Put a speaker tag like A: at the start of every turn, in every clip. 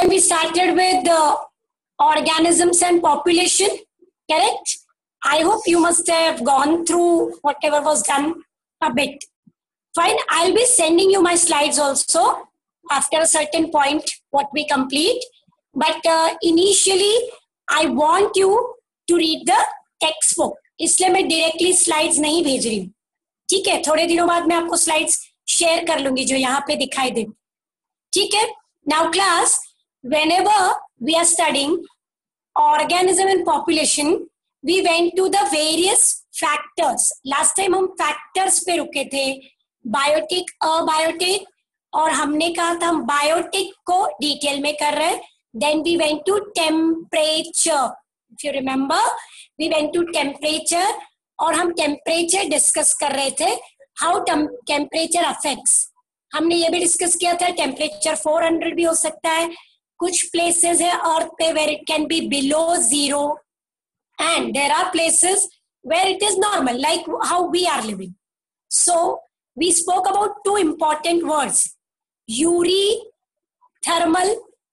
A: we started with organisms and population, correct? I hope you must have gone through whatever was done a bit. Fine, I'll be sending you my slides also after a certain point what we complete. But initially, I want you to read the textbook. इसलिए मैं directly slides नहीं भेज रही हूँ. ठीक है, थोड़े दिनों बाद मैं आपको slides share कर लूँगी जो यहाँ पे दिखाई दे. ठीक है? Now class, whenever we are studying organism and population, we went to the various factors. Last time हम factors पे रुके थे, biotic, abiotic, और हमने कहा था हम biotic को detail में कर रहे हैं. Then we went to temperature. If you remember, we went to temperature और हम temperature discuss कर रहे थे. How temperature affects. हमने ये भी डिस्कस किया था टेम्परेचर 400 भी हो सकता है. कुछ प्लेसेस है अर्थ पे where it can be below 0 and there are places where it is normal like how we are living. So we spoke about two important words, eurythermal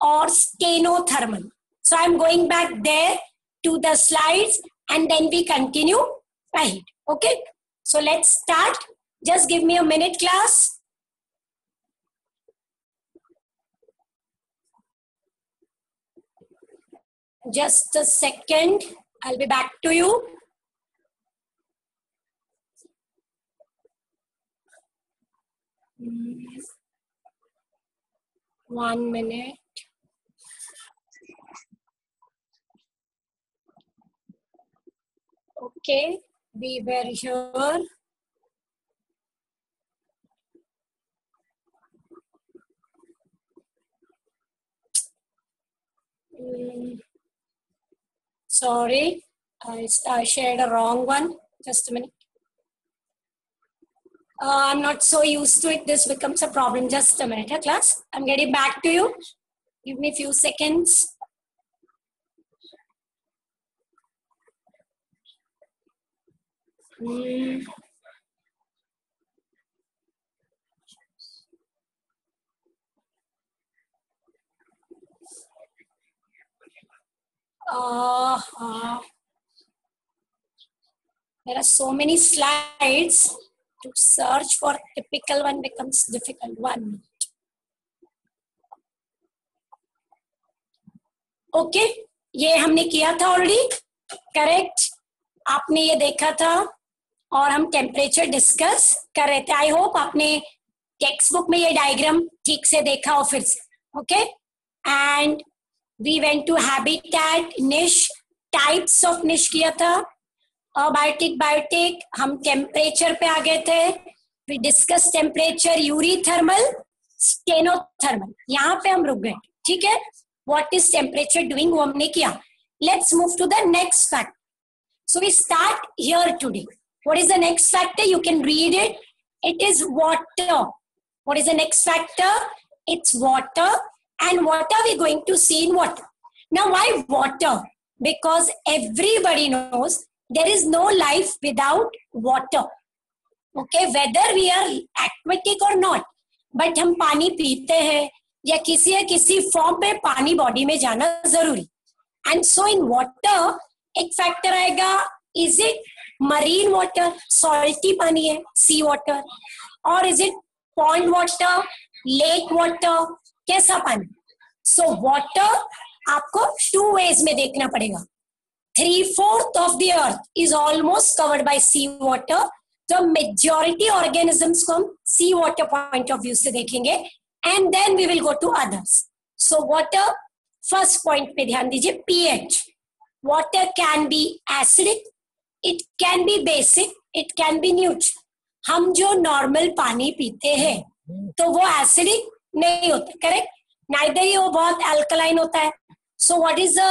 A: और stenothermal. So I am going back there to the slides and then we continue ahead. Okay, so let's start. Just give me a minute class. Just a second, I'll be back to you. One minute. Okay, we were here. Sorry, I shared a wrong one. Just a minute. I'm not so used to it. This becomes a problem. Just a minute, class. I'm getting back to you. Give me a few seconds. There are so many slides. To search for typical one becomes difficult. One. Okay, ये हमने किया था already, correct? आपने ये देखा था और हम टेम्परेचर डिस्कस कर रहे थे. आई होप आपने टेक्स्ट बुक में ये डायग्राम ठीक से देखा हो फिर से. Okay, and we went to habitat, niche, types of niche किया था. अबायोटिक, बायोटिक, हम टेम्परेचर पे आ गए थे. We discuss temperature, eurythermal, stenothermal. यहाँ पे हम रुक गए. ठीक है, व्हाट इज टेम्परेचर डूइंग वो हमने किया. Let's move to the next fact. So we start here today. What is the next factor? You can read it. It is water. What is the next factor? It's water. And what are we going to see in water? Now why water? Because everybody knows there is no life without water. Okay, whether we are aquatic or not, but हम पानी पीते हैं या किसी form पे पानी body में जाना जरूरी. एंड सो इन वाटर एक फैक्टर आएगा, is it marine water, salty पानी है, सी वाटर, और is it pond water, lake water, कैसा पानी. सो वाटर आपको 2 ways में देखना पड़ेगा. 3/4 of the earth is almost covered by sea water. तो majority organisms को हम sea water point of view से देखेंगे, and then we will go to others. So water, first point पे ध्यान दीजिए, pH. Water can be acidic, it can be basic, it can be neutral. हम जो normal पानी पीते हैं तो वो acidic नहीं होता, correct? Neither ही वो बहुत alkaline होता है. So what is the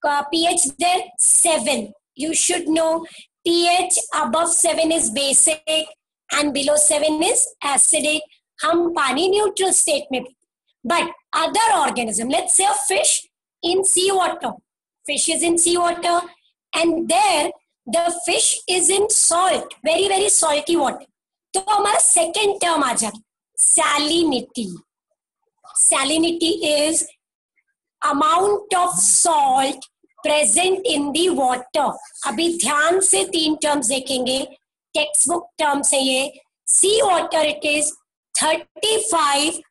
A: pH there? 7. You should know pH above 7 is basic and below 7 is acidic. हम पानी neutral state में पीते. But other organism, let's say a fish in sea water. Fish is in sea water and there the fish is in salt, very very salty water. तो हमारा second term आ जाता, salinity. Salinity is amount of salt present in the water. अभी ध्यान से 3 terms देखेंगे, text book terms है ये। सी water it is 35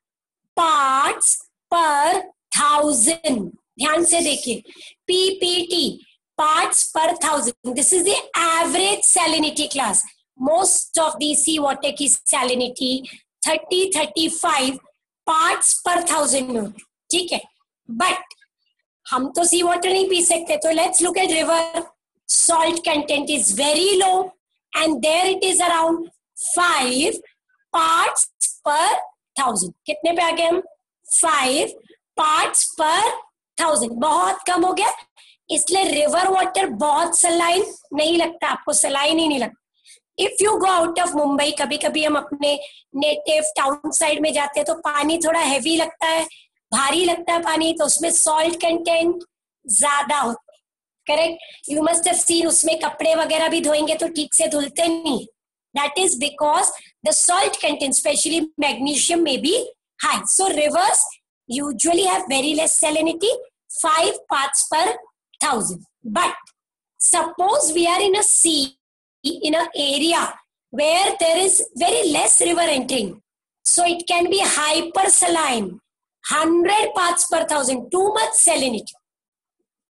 A: parts per 1000। ध्यान से देखिए, PPT, parts per 1000. This is the average salinity class. Most of the sea water की salinity 30-35 parts per 1000 में होती, ठीक है। But हम तो sea water नहीं पी सकते, तो let's look at river. Salt content is very low and there it is around 5 parts per 1000. कितने पे आ गए हम? 5 parts per 1000. बहुत कम हो गया, इसलिए रिवर वाटर बहुत सलाइन नहीं लगता, आपको सलाइन ही नहीं लगता। If you go out of Mumbai, कभी कभी हम अपने नेटिव टाउन साइड में जाते हैं तो पानी थोड़ा हैवी लगता है, भारी लगता है पानी, तो उसमें सॉल्ट कंटेंट ज्यादा होता है, correct. You must have seen, उसमें कपड़े वगैरह भी धोएंगे तो ठीक से धुलते नहीं, that is because the salt content specially magnesium में be high. So rivers usually have very less salinity, 5 parts per 1000. But suppose we are in a sea, in an area where there is very less river entering, so it can be hypersaline, 100 parts per 1000, too much salinity.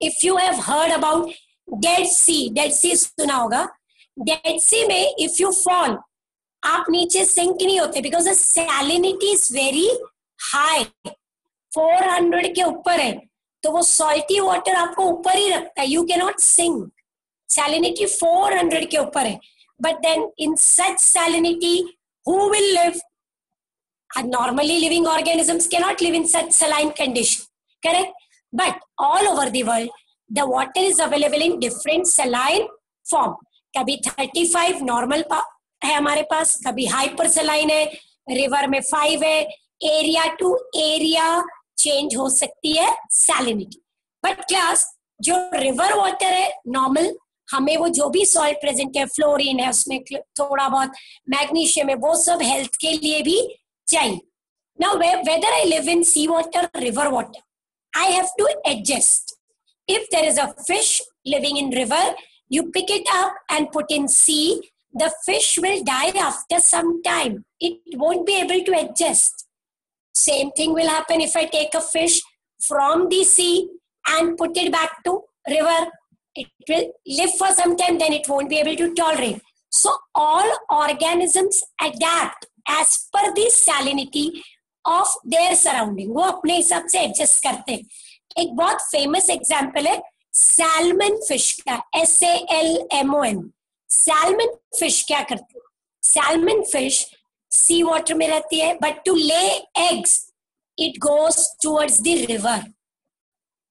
A: If you have heard about Dead Sea सुना होगा। Dead Sea में if you fall, आप नीचे sink नहीं होते because the salinity is very high, 400 के ऊपर है, तो वो सॉल्टी वाटर आपको ऊपर ही रखता है, you can not sink, salinity 400 के ऊपर है। But then in such salinity who will live? Normally living organisms can not live in such saline condition, correct. But all over the world the water is available in different saline form. कभी 35 normal है हमारे पास, कभी hyper saline है, river में 5 है, area to area change हो सकती है सैलिनिटी। बट क्लास जो रिवर वाटर है नॉर्मल, हमें वो जो भी सॉल्ट प्रेजेंट है, फ्लोरीन है उसमें, थोड़ा बहुत मैग्नीशियम है, वो सब हेल्थ के लिए भी चाहिए। Now whether I live in sea water, river water, I have to adjust. If there is a fish living in river, you pick it up and put in sea, the fish will die after some time. It won't be able to adjust. Same thing will happen if I take a fish from the sea and put it back to river. It will live for some time, then it won't be able to tolerate. So all organisms adapt as per the salinity of their surrounding. वो अपने हिसाब से adjust करते हैं। एक बहुत famous example है salmon fish का, SALMON। सैल्मन फिश क्या करती है? सैल्मन फिश सी वाटर में रहती है, but to lay eggs it goes towards the river.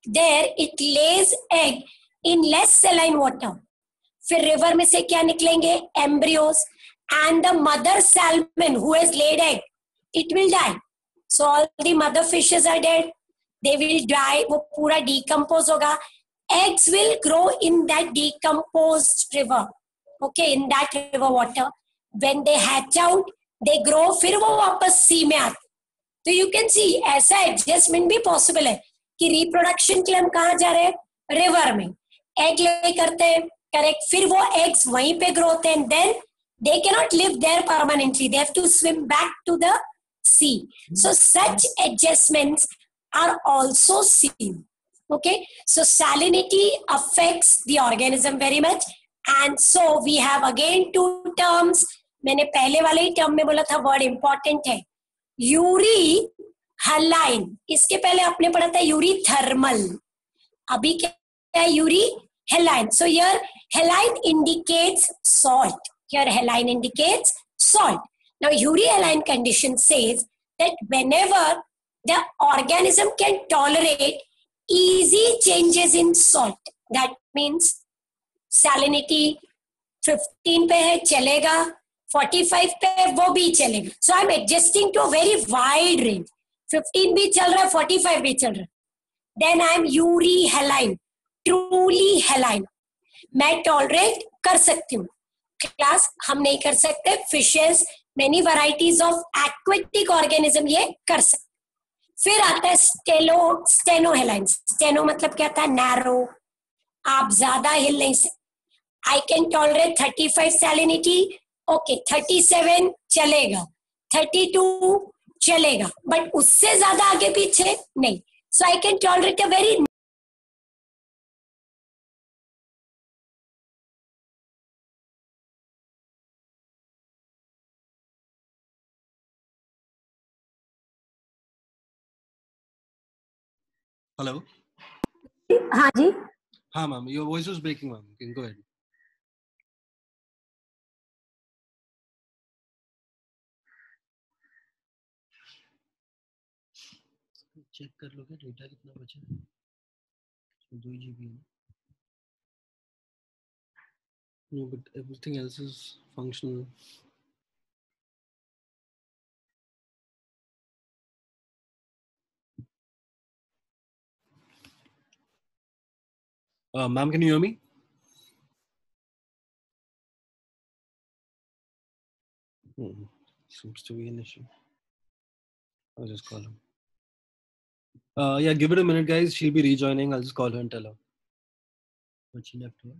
A: There it lays egg in less saline water. फिर रिवर में से क्या निकलेंगे? Embryos, and the mother salmon who has laid egg, it will die. So all the mother fishes are dead, they will die, वो पूरा decompose होगा। Eggs will grow in that decomposed river, okay, in that river water. When they hatch out, they grow, फिर वो वापस सी में आते। तो you can see ऐसा एडजस्टमेंट भी पॉसिबल है कि रिप्रोडक्शन के लिए हम कहाँ जा रहे हैं? रिवर में एग ले करते हैं, करेक्ट। फिर वो एग्स वहीं पे ग्रो होते हैं, then they cannot live there permanently, they have to swim back to the sea. So such adjustments are also seen. Okay, so salinity affects the organism very much, and so we have again 2 terms. मैंने पहले वाले ही term में बोला था, word important है, Yuri हलाइन। इसके पहले आपने पढ़ा था यूरी थर्मल, अभी क्या है? Yuri हेलाइन। So here heline indicates salt. Here heline indicates salt. Now uri heline condition says that whenever the organism can tolerate easy changes in salt, that means salinity 15 पे है चलेगा, 45 पे है वो भी चलेगा। So I'm adjusting to a very wide range, 15 भी चल रहा है, 45 भी चल रहा है, then I'm uri heline, truly heline, मैं टॉलरेट कर सकती हूँ। क्लास हम नहीं कर सकते, fishes, many varieties of aquatic organism ये कर सकते। फिर आता है स्टेनोहेलाइन. स्टेनो मतलब क्या था? नैरो. आप ज्यादा हिल नहीं सकते. आई कैन टॉलरेट 35 सैलिनिटी. ओके, 37 चलेगा, 32 चलेगा, बट उससे ज्यादा आगे पीछे नहीं. So I can tolerate a very.
B: Hello.
A: हाँ जी.
B: हाँ ma'am, your voice was breaking ma'am. You can go ahead. Check कर लोगे डेटा कितना बचा है? 2 GB है. No, but everything else is functional. Ma'am, can you hear me? Seems to be an issue. I'll just call her. Yeah, give it a minute, guys. She'll be rejoining. I'll just call her and tell her. But she left here.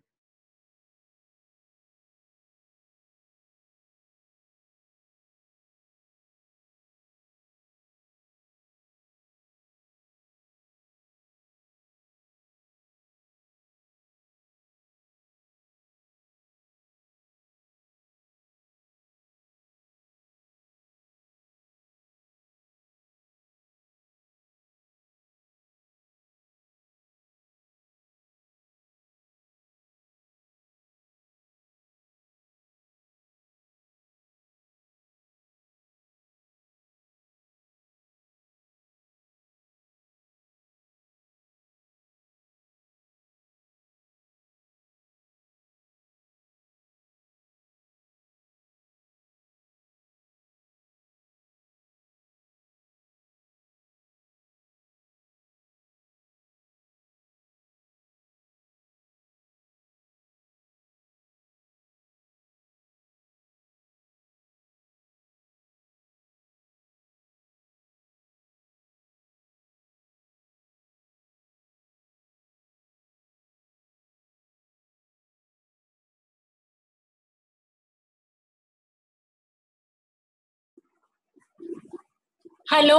A: Hello.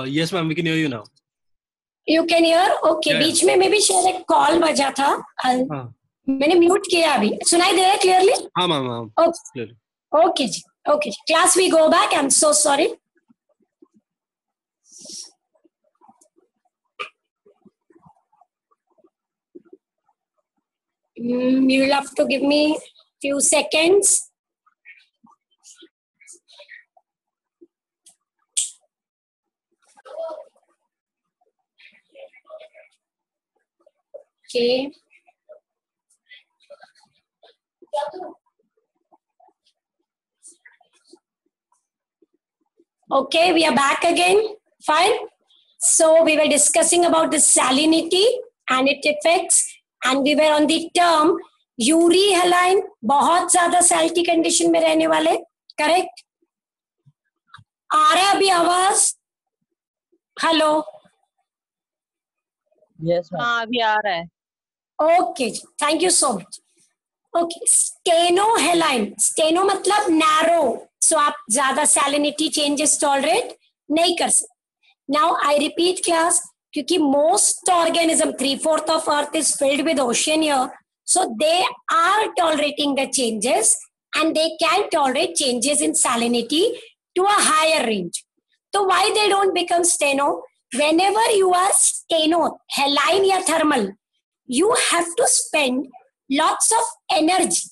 B: Yes, ma'am. We can hear you now.
A: You can hear. Okay, बीच में भी शायद एक call बजा था. मैंने mute किया. अभी सुनाई दे रहा है क्लियरली?
B: हाँ मैम.
A: ओके जी. ओके जी. Class we go back. I am so sorry. You will have to give me few seconds. Okay. Okay, we are back again. Fine. So we were discussing about the salinity and its effects, and we were on the term यूरीहेलाइन. बहुत ज्यादा salinity condition में रहने वाले. Correct? आ रहा है अभी आवाज? Hello.
C: Yes ma'am. हाँ, अभी आ रहा है.
A: ओके जी, thank you so much. Okay, stenohaline. Steno मतलब नैरो. सो आप ज्यादा सैलिनिटी चेंजेस टॉलरेट नहीं कर सकते. नाउ आई रिपीट क्लास, क्योंकि most organism 3/4 of earth is filled with ocean here, so they are tolerating the changes and they can tolerate changes in salinity to a higher range. तो why they don't become steno? whenever you are stenoheline या thermal, you have to spend lots of energy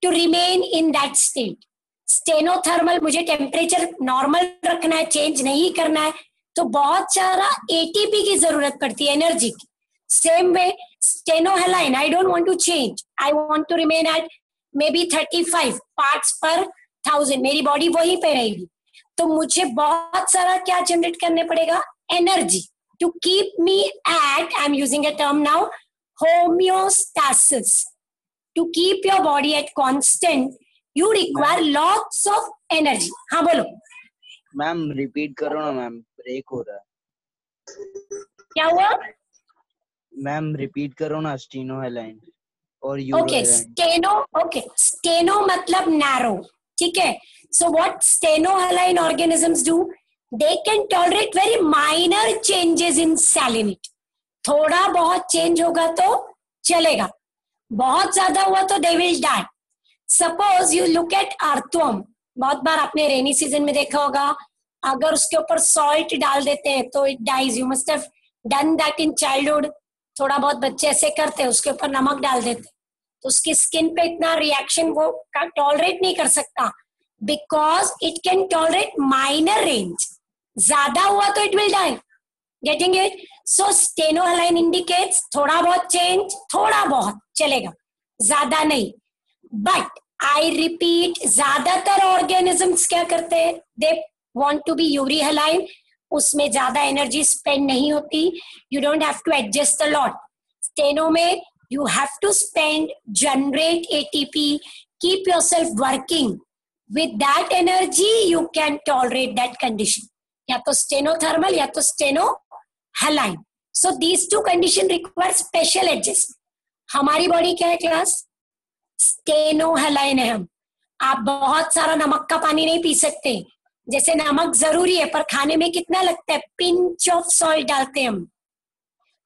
A: to remain in that state. Stenothermal मुझे temperature normal रखना है, change नहीं करना है, तो बहुत सारा एटीपी की जरूरत पड़ती है, एनर्जी की. Same way stenohaline, I don't want to change, I want to remain at maybe 35 parts per 1000. मेरी बॉडी वहीं पे रहेगी, तो मुझे बहुत सारा क्या जनरेट करने पड़ेगा? Energy to keep me at, I am using a term now, homeostasis. To keep your body at constant, you require lots of energy. हाँ बोलो.
D: मैम रिपीट करो ना मैम, ब्रेक हो रहा है।
A: क्या हुआ?
D: मैम रिपीट करो ना, स्टेनो हेलाइन और
A: okay,
D: euro हेलाइन।
A: Steno, okay, steno मतलब नैरो, ठीक है। So what steno हेलाइन organisms do, they can tolerate very minor changes in salinity. थोड़ा बहुत चेंज होगा तो चलेगा, बहुत ज्यादा हुआ तो they will die. Suppose you look at earthworm, बहुत बार आपने रेनी सीजन में देखा होगा, अगर उसके ऊपर सॉल्ट डाल देते हैं तो it dies. You must have done that in childhood. थोड़ा बहुत बच्चे ऐसे करते हैं, उसके ऊपर नमक डाल देते हैं तो उसकी स्किन पे इतना रिएक्शन वो टॉलरेट नहीं कर सकता, because it can tolerate minor range. ज्यादा हुआ तो it will die. Getting it? So stenohaline indicates थोड़ा बहुत चेंज, थोड़ा बहुत चलेगा, ज्यादा नहीं। बट आई रिपीट, ज्यादातर ऑर्गेनिजम्स क्या करते हैं, they want to be euryhaline. उसमें ज्यादा एनर्जी स्पेंड नहीं होती, you don't have to adjust a lot. Steno में you have to spend, generate ATP, keep yourself working. With that energy, you can tolerate that condition. या तो stenothermal या तो stenohaline. So these two conditions require special adjustment. हमारी body क्या है class? स्टेनोहेलाइन है हम। आप बहुत सारा नमक का पानी नहीं पी सकते। जैसे नमक जरूरी है पर खाने में कितना लगता है, पिंच ऑफ सॉल्ट डालते हैं हम।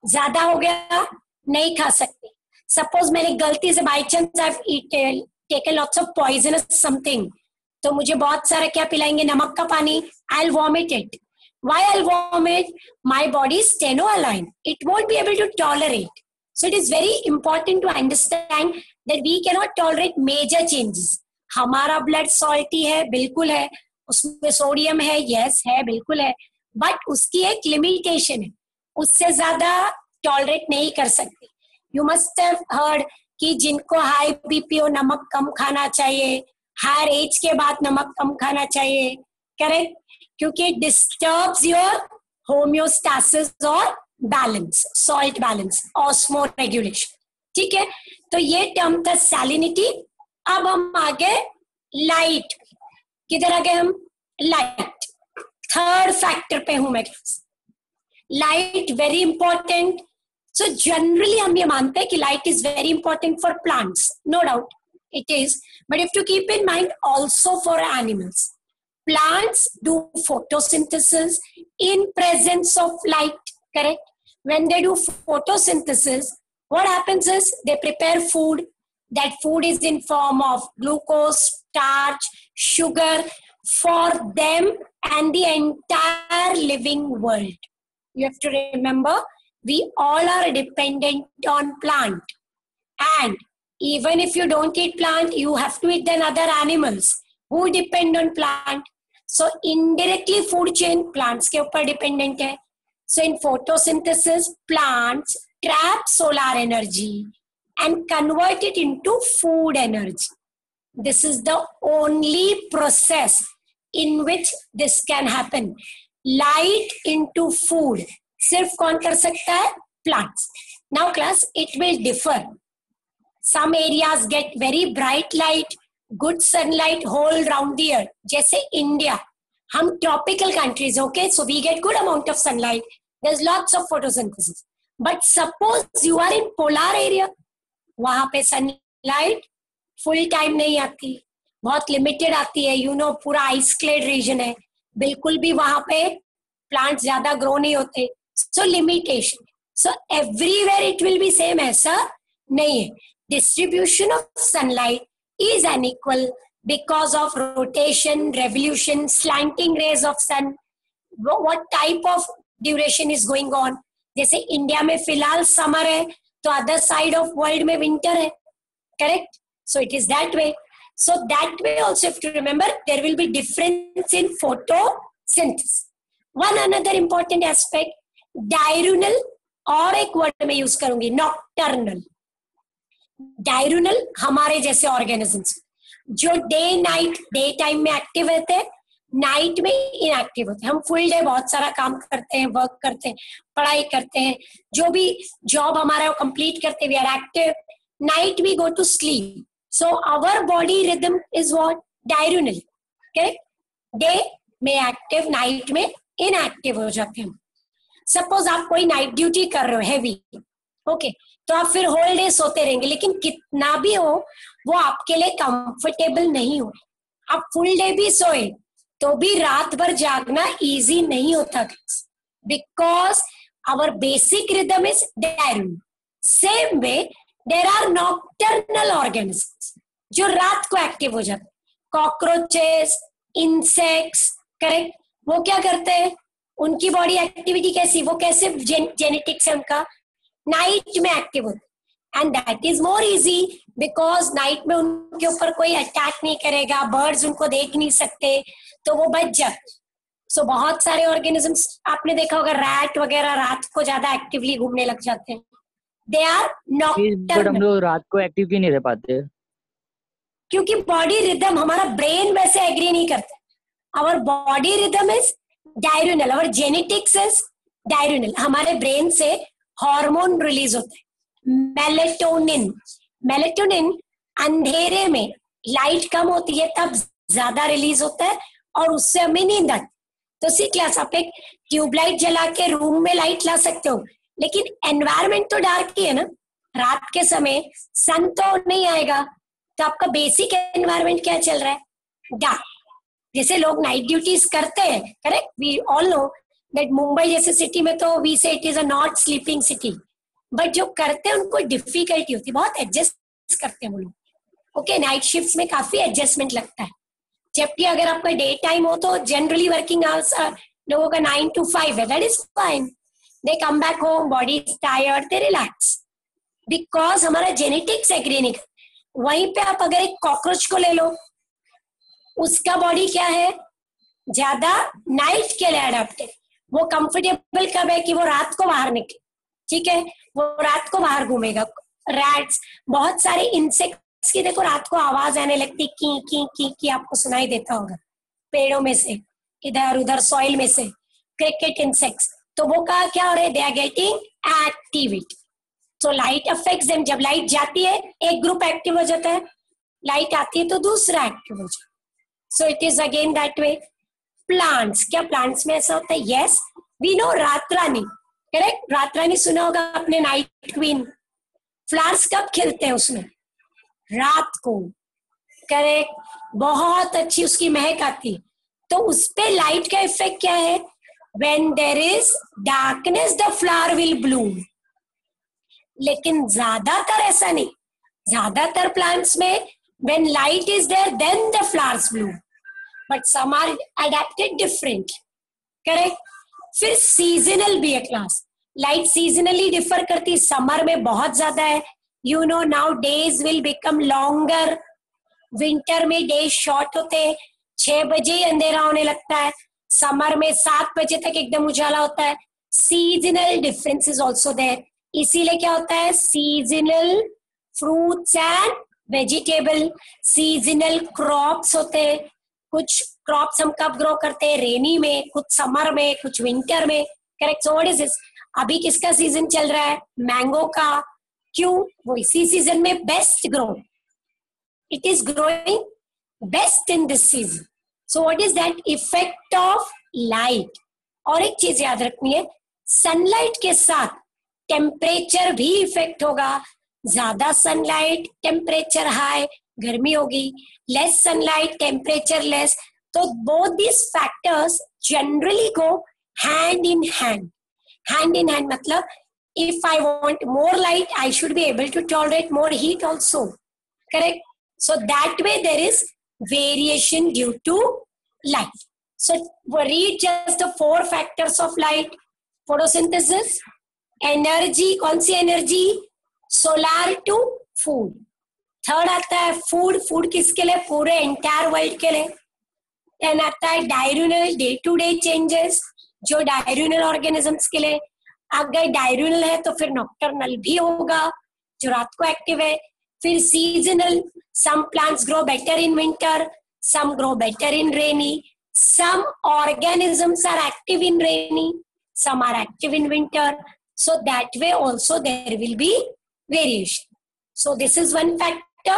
A: ज्यादा हो गया नहीं खा सकते। सपोज मैंने गलती से by chance I taken lots of poisonous something, तो मुझे बहुत सारा क्या पिलाएंगे, नमक का पानी, I will vomit it. Why I will vomit? My body is stenohaline, it won't be able to tolerate. So it is very important to understand that we can not tolerate major changes. हमारा blood salty है, बिल्कुल है, उसमें sodium है, yes है, बिल्कुल है, but उसकी एक लिमिटेशन है, उससे ज्यादा टॉलरेट नहीं कर सकते। यू मस्ट हैव हर्ड कि जिनको हाई बीपी हो नमक कम खाना चाहिए, हायर एज के बाद नमक कम खाना चाहिए, करेक्ट? क्योंकि इट डिस्टर्ब्स योर होम्योस्टैसिस और balance, salt balance, osmo regulation, ठीक है। तो ये टर्म था सैलिनिटी। अब हम आगे लाइट, किधर आ गए हम? लाइट, थर्ड फैक्टर पे हूं मैं। Light very important. So generally हम ये मानते हैं कि light is very important for plants, no doubt it is, but you have to keep in mind also for animals. Plants do photosynthesis in presence of light, correct? When they do photosynthesis, what happens is they prepare food. That food is in form of glucose, starch, sugar for them and the entire living world. You have to remember, we all are dependent on plant, and even if you don't eat plant, you have to eat then other animals who depend on plant. So indirectly food chain plants के ऊपर dependent है. So in photosynthesis, plants trap solar energy and convert it into food energy. This is the only process in which this can happen. Light into food सिर्फ कौन कर सकता है? Plants. Now class, it will differ. Some areas get very bright light, good sunlight whole round the year. जैसे India, हम tropical countries, okay, so we get good amount of sunlight. There's lots of photosynthesis. But suppose you are in polar area, वहां पे sunlight full time नहीं आती, बहुत limited आती है, you know, पूरा ice clad region है, बिल्कुल भी वहां पे plants ज्यादा grow नहीं होते, so limitation. So everywhere it will be same, ऐसा नहीं है. Distribution of sunlight is unequal because of rotation, revolution, slanting rays of sun. What type of duration is going on? जैसे इंडिया में फिलहाल summer है तो अदर साइड ऑफ वर्ल्ड में winter है, correct? So it is that way. So that way also have to remember there will be difference in photosynthesis. One another important aspect, diurnal, और एक word में use करूंगी, nocturnal. डायरूनल हमारे जैसे organisms जो day night, day time में active रहते हैं, नाइट में इनएक्टिव होते हैं. हम फुल डे बहुत सारा काम करते हैं, वर्क करते हैं, पढ़ाई करते हैं, जो भी जॉब हमारा कंप्लीट करते हैं, we are active. Night we go to sleep. So our body rhythm is what? Diurnal, correct? Day में एक्टिव, नाइट में इनएक्टिव हो जाते हैं। सपोज आप कोई नाइट ड्यूटी कर रहे हो हैवी, ओके, तो आप फिर होल डे सोते रहेंगे, लेकिन कितना भी हो वो आपके लिए कंफर्टेबल नहीं हो। आप फुल डे भी सोए तो भी रात भर जागना इजी नहीं होता, because our basic rhythm is diurnal. Same way there are nocturnal organisms जो रात को एक्टिव हो जाते हैं, कॉकरोचेस, इंसेक्ट्स, करेक्ट। वो क्या करते हैं, उनकी बॉडी एक्टिविटी कैसी, वो कैसे जेनेटिक्स है उनका, नाइट में एक्टिव होते, and that is more easy because night में उनके ऊपर कोई अटैक नहीं करेगा, बर्ड्स उनको देख नहीं सकते, तो वो बच जाते। सो बहुत सारे ऑर्गेनिजम्स आपने देखा होगा, रैट वगैरह रात को ज्यादा एक्टिवली घूमने लग जाते हैं, दे आर नॉक्टर्नल।
E: हम लोग रात को एक्टिव क्यों नहीं रह पाते?
A: क्योंकि बॉडी रिदम, हमारा ब्रेन वैसे एग्री नहीं करता। Our body rhythm is diurnal, our genetics is diurnal. हमारे ब्रेन से हार्मोन रिलीज होते हैं, मेलेटोनिन। मेलेटोनिन अंधेरे में लाइट कम होती है तब ज्यादा रिलीज होता है और उससे हमें नींद आती। तो सी क्लास, आप एक ट्यूबलाइट जला के रूम में लाइट ला सकते हो, लेकिन एनवायरमेंट तो डार्क ही है ना, रात के समय सन तो नहीं आएगा, तो आपका बेसिक एनवायरमेंट क्या चल रहा है, डार्क। जैसे लोग नाइट ड्यूटीज करते हैं, correct, we all know that Mumbai जैसे सिटी में तो we say it is a not sleeping city, but जो करते हैं उनको डिफिकल्टी होती है, बहुत एडजस्ट करते हैं वो लोग, ओके। नाइट शिफ्ट्स में काफी एडजस्टमेंट लगता है, जबकि अगर आपका डे टाइम हो तो जनरली वर्किंग आवर्स लोगों का 9 to 5 है, that is fine. They come back home, body is tired, they relax, because हमारा जेनेटिक्स एग्री नहीं करता। वहीं पे आप अगर एक कॉकरोच को ले लो, उसका बॉडी क्या है, ज्यादा नाइट के लिए अडेप्टेड। वो कंफर्टेबल कब है कि वो रात को बाहर निकले, ठीक है, वो रात को बाहर घूमेगा। रैट्स, बहुत सारे इंसेक्ट्स की देखो रात को आवाज आने लगती, की की की की, आपको सुनाई देता होगा पेड़ों में से, इधर उधर सॉइल में से, क्रिकेट इंसेक्ट्स। तो वो का क्या हो रहा है, दे आर गेटिंग एक्टिविटी। तो लाइट अफेक्ट्स देम। जब लाइट जाती है एक ग्रुप एक्टिव हो जाता है, लाइट आती है तो दूसरा एक्टिव हो जाता है। सो it is again that way. Plants, क्या प्लांट्स में ऐसा होता है, यस वी नो, रात रानी, करेक्ट, रात रानी सुना होगा आपने, नाइट क्वीन। फ्लावर्स कब खिलते हैं उसमें, रात को, करेक्ट, बहुत अच्छी उसकी महक आती है। तो उस पे लाइट का इफेक्ट क्या है, when there is darkness the flower will bloom. लेकिन ज्यादातर ऐसा नहीं, ज्यादातर प्लांट्स में when light is there then the flowers bloom, but some are adapted different, correct। फिर seasonal भी है क्लास, लाइट सीजनली डिफर करती है, समर में बहुत ज्यादा है, you know now days will become longer, winter में डेज शॉर्ट होते हैं, 6 बजे ही अंधेरा होने लगता है, समर में 7 बजे तक एकदम उजाला होता है। Seasonal difference is also there, इसीलिए क्या होता है, seasonal fruits and vegetable, seasonal crops होते हैं। कुछ क्रॉप्स हम कब ग्रो करते हैं, रेनी में, कुछ समर में, कुछ विंटर में, correct. So what is this, अभी किसका सीजन चल रहा है, मैंगो का, क्यों, वो इसी सीजन में best grow, it is growing best in this season. So what is that, effect of light. और एक चीज याद रखनी है, सनलाइट के साथ टेम्परेचर भी इफेक्ट होगा। ज्यादा सनलाइट टेम्परेचर हाई, गर्मी होगी, लेस सनलाइट टेम्परेचर लेस। तो both this factors generally go hand in hand. Hand in hand मतलब if I want more light, I should be able to tolerate more heat also, correct? So that way there is variation due to light. So we read just the 4 factors of light. Photosynthesis, energy, कौन सी energy, solar to food. Third आता है food, food किसके लिए, पूरे entire world के लिए। Then आता है डायरिनल, डे टू डे चेंजेस, जो डायरिनल ऑर्गेनिजम्स के लिए। अगर डायरिनल है तो फिर नॉक्टर्नल भी होगा, जो रात को एक्टिव है। फिर seasonal, some plants grow better in winter, some grow better in rainy, some organisms are active in rainy, some are active in winter, so that way also there will be variation. So this is one factor.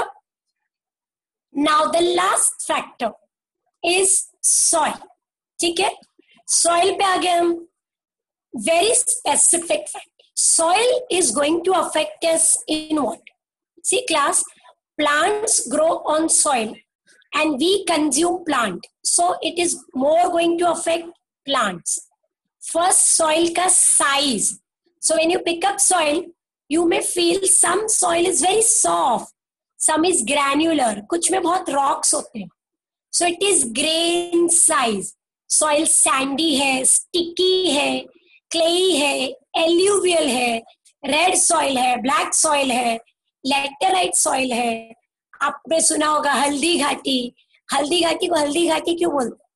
A: Now the last factor is soil. ठीक है, soil पे आ गए हम. Very specific fact, soil is going to affect us in what? See class, plants grow on soil and we consume plant, so it is more going to affect plants. First, soil ka size. So when you pick up soil, you may feel some soil is very soft, some is granular, kuch mein bahut rocks hote hain. So it is grain size. Soil sandy hai, sticky hai, clayey hai, alluvial hai, red soil hai, black soil hai, laterite soil है. आपने सुना होगा हल्दी घाटी. हल्दी घाटी को हल्दी घाटी क्यों बोलते हैं?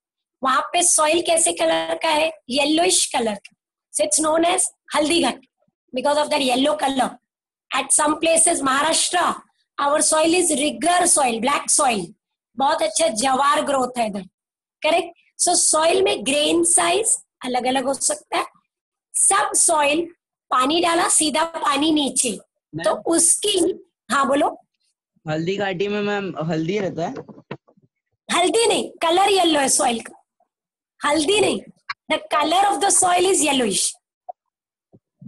A: वहां पे सॉइल कैसे कलर का है? येलोइश कलर का. So it's known as Haldi Ghati because of that yellow colour. At some places Maharashtra, our soil is regur soil, black soil, बहुत अच्छा जवार ग्रोथ है इधर. करेक्ट. सो सॉइल में ग्रेन साइज अलग अलग हो सकता है. सब सॉइल पानी डाला सीधा पानी नीचे, तो उसकी, हाँ बोलो.
D: हल्दी घाटी में मैम हल्दी रहता है?
A: हल्दी नहीं, कलर येलो है सॉइल का. हल्दी नहीं, the colour of the soil is yellowish.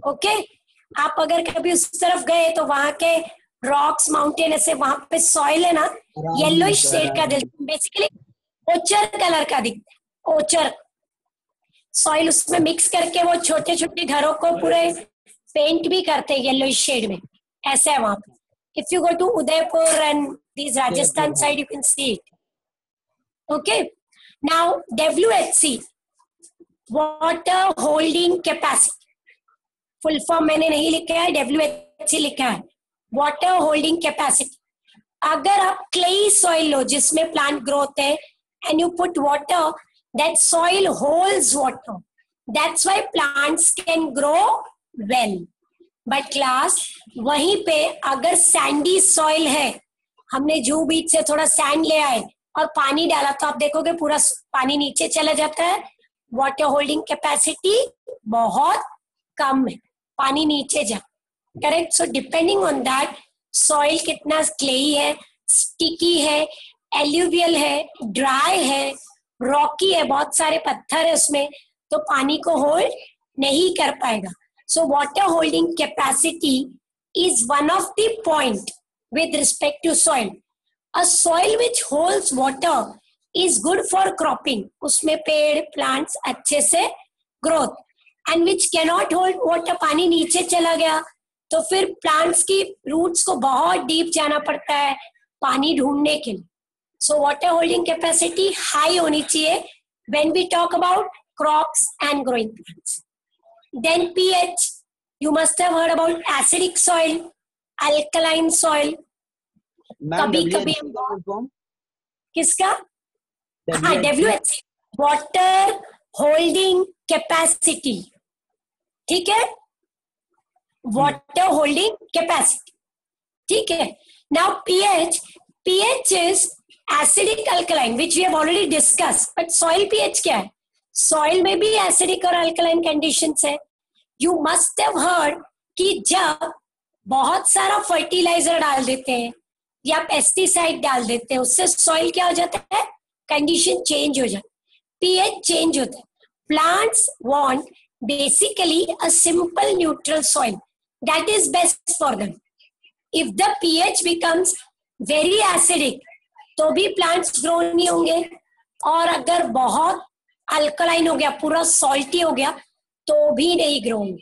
A: Okay, आप अगर कभी उस तरफ गए तो वहां के रॉक्स, माउंटेन, ऐसे वहां पे सॉइल है ना, येलोइश शेड का, बेसिकली ओचर कलर का दिखता है. ओचर सॉइल, उसमें मिक्स करके वो छोटे छोटे घरों को पूरे पेंट भी करते हैं येलोइश शेड में. ऐसा है वहां पे. If you go to Udaipur and this Rajasthan side, you can see it. Okay, now WHC, water holding capacity. Full form मैंने नहीं लिखा है, WHC लिखा है, वाटर होल्डिंग कैपेसिटी. अगर आप क्लेई सॉइल लो जिसमें प्लांट ग्रोथ है and you put water, that soil holds water, that's why plants can grow well. But class, वहीं पे अगर सैंडी सॉइल है, हमने जू बीच से थोड़ा सैंड ले आए और पानी डाला, तो आप देखोगे पूरा पानी नीचे चला जाता है. वाटर होल्डिंग कैपेसिटी बहुत कम है, पानी नीचे जा. Correct. So depending on that soil कितना क्लेई है, स्टिकी है, एल्यूवियल है, ड्राई है, रॉकी है, बहुत सारे पत्थर है उसमें, तो पानी को होल्ड नहीं कर पाएगा. So water holding capacity is one of the point with respect to soil. A soil which holds water is good for cropping. उसमें पेड़, plants अच्छे से growth. And which cannot hold water, पानी नीचे चला गया तो फिर plants की roots को बहुत deep जाना पड़ता है पानी ढूंढने के लिए. So water holding capacity high होनी चाहिए when we talk about crops and growing plants. Then pH, you must have heard about acidic soil, alkaline soil. कभी कभी किसका? हाँ, WHC, वाटर होल्डिंग कैपेसिटी. ठीक है, वाटर होल्डिंग कैपेसिटी. ठीक है. Now pH is acidic alkaline which we have already discussed. But soil pH क्या है? सॉइल में भी एसिडिक और अल्कलाइन कंडीशंस है. यू मस्ट हैव हर्ड कि जब बहुत सारा फर्टिलाइजर डाल देते हैं या पेस्टिसाइड डाल देते हैं, उससे सॉइल क्या हो जाता है? कंडीशन चेंज हो जाता है, पीएच चेंज होता है. Plants want basically a simple neutral soil that is best for them. If the pH becomes very acidic तो भी प्लांट्स ग्रो नहीं होंगे, और अगर बहुत अल्कलाइन हो गया, पूरा सॉल्टी हो गया, तो भी नहीं ग्रो होंगे.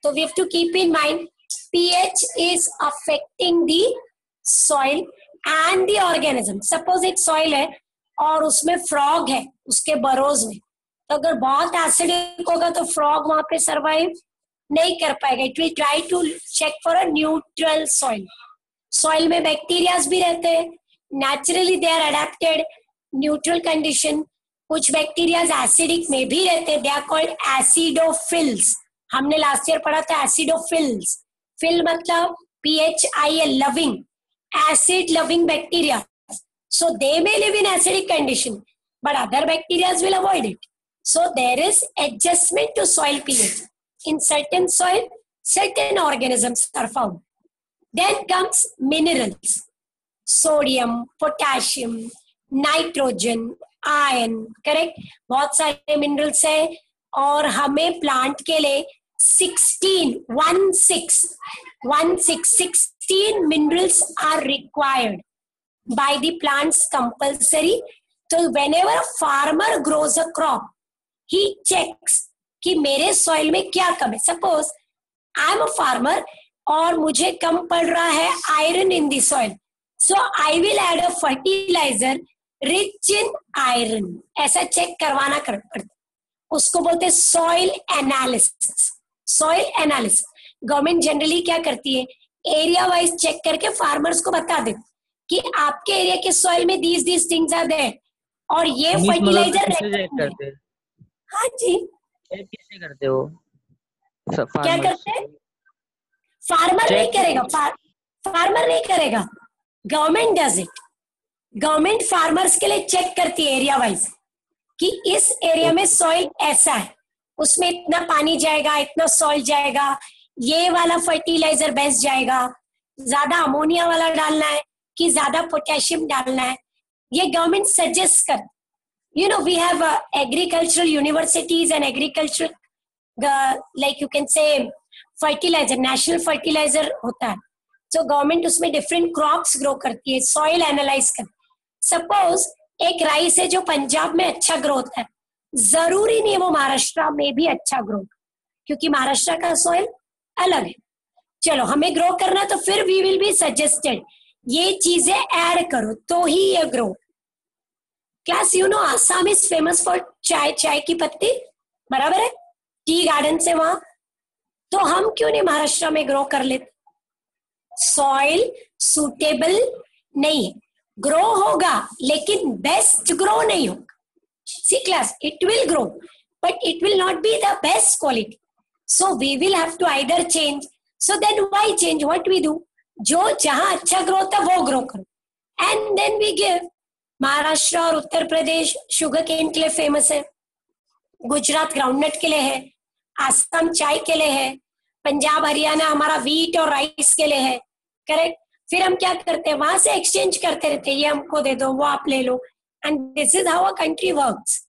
A: तो we have to keep in mind pH is affecting the soil and the organism. Suppose एक soil है और उसमें frog है उसके burrows में, तो अगर बहुत acidic होगा तो frog वहां पे survive नहीं कर पाएगा. It will try to check for a neutral soil. Soil में bacteria भी रहते हैं, naturally they are adapted neutral condition. कुछ बैक्टीरियाज एसिडिक में भी रहते हैं, दे आर कॉल्ड एसिडोफिल्स. हमने लास्ट ईयर पढ़ा था एसिडोफिल्स. फिल मतलब PHIL, loving, acid loving bacteria. So they may live in acidic condition but other bacterias will avoid it. So there is adjustment to soil pH. In certain soil certain organisms are found. Then comes minerals, sodium, potassium, nitrogen, iron, correct, बहुत सारे minerals है और हमें plant के लिए 16 minerals are required by the plants compulsory. So whenever a farmer grows a crop, he checks कि मेरे soil में क्या कम है. Suppose I am a farmer और मुझे कम पड़ रहा है iron in the soil, so I will add a fertiliser rich in iron. ऐसा चेक करवाना पड़ता, उसको बोलते हैं soil analysis. Soil analysis government generally क्या करती है, एरिया वाइज चेक करके फार्मर्स को बता दे कि आपके एरिया के सॉइल में these थिंग्स आर देयर और ये फर्टिलाइजर
E: करते हैं.
A: हाँ जी,
E: किससे करते हो?
A: क्या करते हैं? फार्मर नहीं करेगा, फार्मर नहीं करेगा, government does it. Government farmers के लिए चेक करती है एरिया वाइज कि इस एरिया में सॉइल ऐसा है, उसमें इतना पानी जाएगा, इतना सॉइल जाएगा, ये वाला फर्टिलाइजर बेस्ट जाएगा, ज्यादा अमोनिया वाला डालना है कि ज्यादा पोटेशियम डालना है, ये गवर्नमेंट सजेस्ट कर. You know, we have agricultural universities and agricultural, like you can say, fertilizer, national fertilizer होता है. So government उसमें different crops grow करती है, soil analyze कर. Suppose एक राइस है जो पंजाब में अच्छा ग्रोथ है, जरूरी नहीं वो महाराष्ट्र में भी अच्छा ग्रो, क्योंकि महाराष्ट्र का सॉइल अलग है. चलो हमें ग्रो करना तो फिर वी विल बी सजेस्टेड ये चीजें ऐड करो तो ही ये grow. Class you know Assam is famous for चाय, चाय की पत्ती, बराबर है, टी गार्डन से वहां, तो हम क्यों नहीं महाराष्ट्र में ग्रो कर लेते? सॉइल सूटेबल नहीं है, ग्रो होगा लेकिन बेस्ट ग्रो नहीं होगा. See class, it will grow but it will not be the best quality, so we will have to either change. So then why change, what we do, जो जहां अच्छा grow था वो grow करो and then we give. Maharashtra और उत्तर प्रदेश sugar cane के लिए famous है, गुजरात ग्राउंडनट के लिए है, आसाम चाय के लिए है, पंजाब हरियाणा हमारा व्हीट और राइस के लिए है, करेक्ट. फिर हम क्या करते हैं, वहां से एक्सचेंज करते रहते हैं, ये हमको दे दो, वो आप ले लो, and this is how a country works.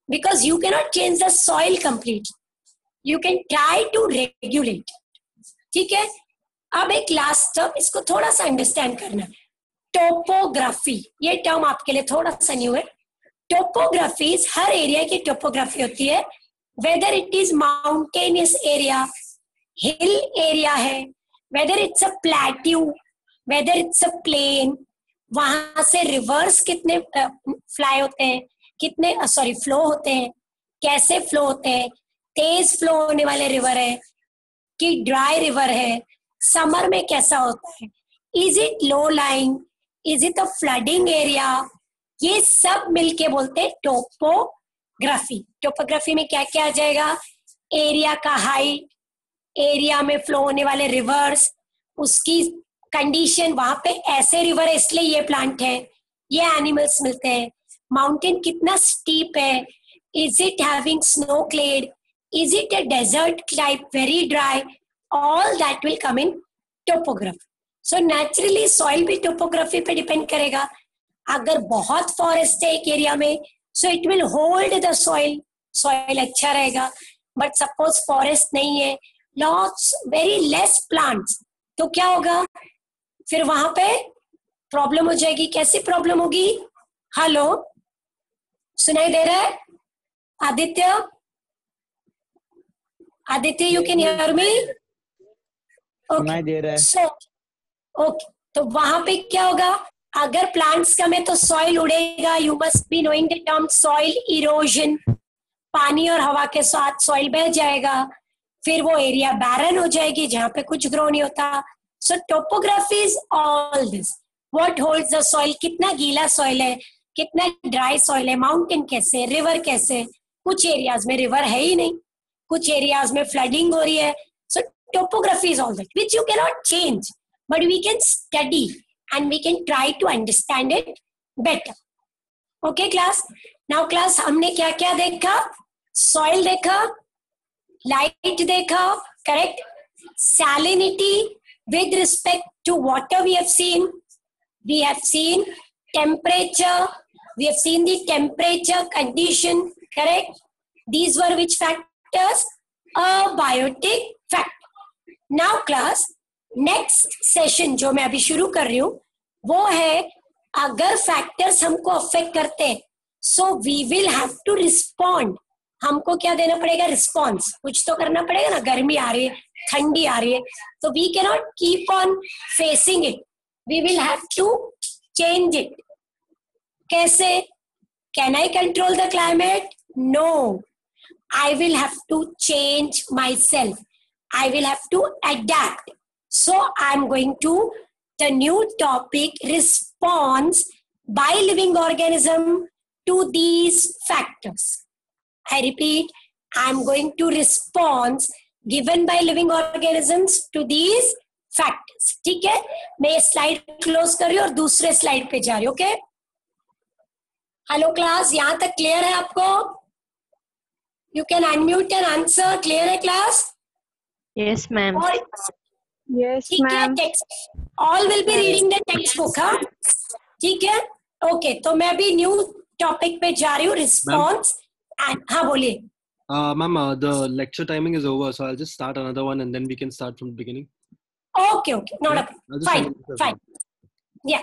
A: Because you can not change the soil completely, you can try to regulate. ठीक है, अब एक लास्ट टर्म, इसको थोड़ा सा अंडरस्टैंड करना है, टोपोग्राफी. ये टर्म आपके लिए थोड़ा सा न्यू है. टोपोग्राफी, हर एरिया की टोपोग्राफी होती है, whether it is mountainous area, hill area है, whether it's a plateau, whether it's a plain, वहां से रिवर्स कितने फ्लाई होते हैं, कितने फ्लो होते हैं, कैसे फ्लो होते हैं, तेज फ्लो होने वाले रिवर है कि ड्राई रिवर है, समर में कैसा होता है, is it low lying, is it a flooding area, ये सब मिलके बोलते हैं टोपोग्राफी. टोपोग्राफी में क्या क्या आ जाएगा, एरिया का हाइट, एरिया में फ्लो होने वाले रिवर्स, उसकी कंडीशन, वहां पे ऐसे रिवर है इसलिए ये प्लांट है, ये एनिमल्स मिलते हैं, माउंटेन कितना स्टीप है, is it having snow clad, is it a desert type, very dry, all that will come in topography. So naturally soil भी टोपोग्राफी पे डिपेंड करेगा. अगर बहुत फॉरेस्ट है एक एरिया में, so it will hold the soil, soil अच्छा रहेगा. बट सपोज फॉरेस्ट नहीं है, लॉट्स वेरी लेस प्लांट्स, तो क्या होगा, फिर वहां पे प्रॉब्लम हो जाएगी. कैसी प्रॉब्लम होगी? हेलो, सुनाई दे रहा है? Aditya, Aditya, you can hear me?
D: सुनाई दे रहा है.
A: ओके, तो वहां पे क्या होगा, अगर प्लांट्स कम है तो सॉइल उड़ेगा. You must be knowing the term soil erosion. पानी और हवा के साथ सॉइल बह जाएगा, फिर वो एरिया बैरन हो जाएगी जहां पे कुछ ग्रो नहीं होता. So topography is all this, what holds the soil, कितना गीला सॉइल है, कितना ड्राई सॉइल है, माउंटेन कैसे, रिवर कैसे, कुछ एरियाज में रिवर है ही नहीं, कुछ एरियाज में फ्लडिंग हो रही है. So topography is all that which you can not change, but we can study and we can try to understand it better. Okay class, now class हमने क्या क्या देखा, soil देखा, light देखा, correct, salinity with respect to water we have seen temperature, We have seen the temperature, condition, correct? These were which factors? Abiotic factor. Now class, next session जो मैं अभी शुरू कर रही हूँ वो है अगर factors हमको affect करते हैं, so we will have to respond. हमको क्या देना पड़ेगा? Response. कुछ तो करना पड़ेगा ना, गर्मी आ रही है, ठंडी आ रही है, तो we cannot keep on facing it. We will have to change it. कैसे? Can I control the climate? No. I will have to change myself. I will have to adapt. So I am going to the new topic, response by living organism to these factors. I repeat, I am going to response given by living organisms to these factors. ठीक है? मैं ये slide close कर रही हूँ और दूसरे slide पे जा रही हूँ. ओके? हेलो क्लास, यहाँ तक क्लियर है आपको? You can unmute and answer. Clear है class?
C: Yes, ma'am.
F: Yes,
A: ठीक है.
F: ma'am.
A: Text. All will be reading the textbook. हाँ? ठीक है? Okay. तो मैं अभी न्यू टॉपिक पे जा रही हूँ. Response. And हाँ बोलिए.
B: Ma'am, the lecture timing is over, so I'll just start another one and then we can start from the beginning.
A: Okay. Not a problem. Fine. Yeah.